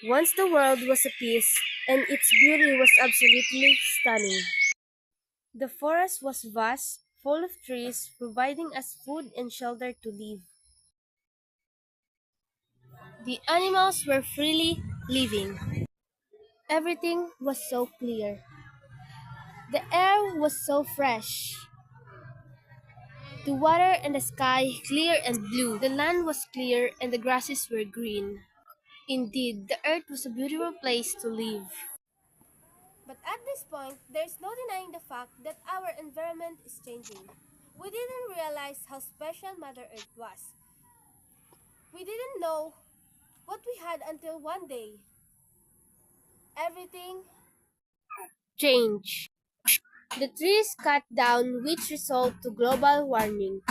Once the world was a peace, and its beauty was absolutely stunning. The forest was vast, full of trees, providing us food and shelter to live. The animals were freely living. Everything was so clear. The air was so fresh. The water and the sky clear and blue. The land was clear and the grasses were green. Indeed, the earth was a beautiful place to live. But at this point, there's no denying the fact that our environment is changing. We didn't realize how special Mother Earth was. We didn't know what we had until one day. Everything changed. The trees cut down, which result to global warming.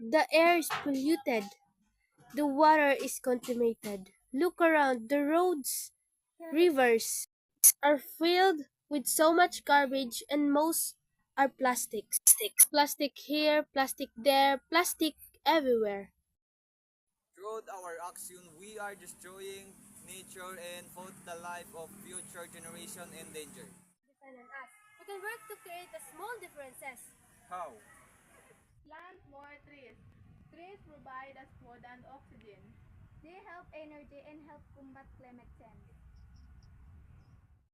The air is polluted. The water is contaminated. Look around. The roads, rivers are filled with so much garbage, and most are plastics. Plastic here, plastic there, plastic everywhere. Through our action, we are destroying nature and put the life of future generation in danger. Depend on us. We can work to create a small differences. How? Plant more trees. Trees provide us food and oxygen. They help energy and help combat climate change.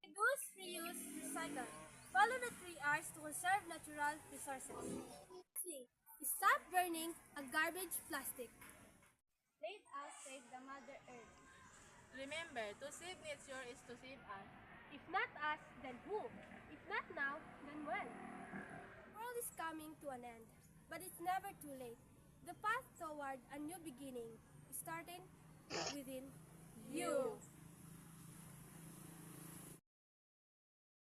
Reduce, reuse, recycle. Follow the 3 R's to conserve natural resources. C. Stop burning a garbage plastic. Let us save the Mother Earth. Remember, to save nature is to save us. If not us, then who? If not now, then when? The world is coming to an end, but it's never too late. The path toward a new beginning is starting within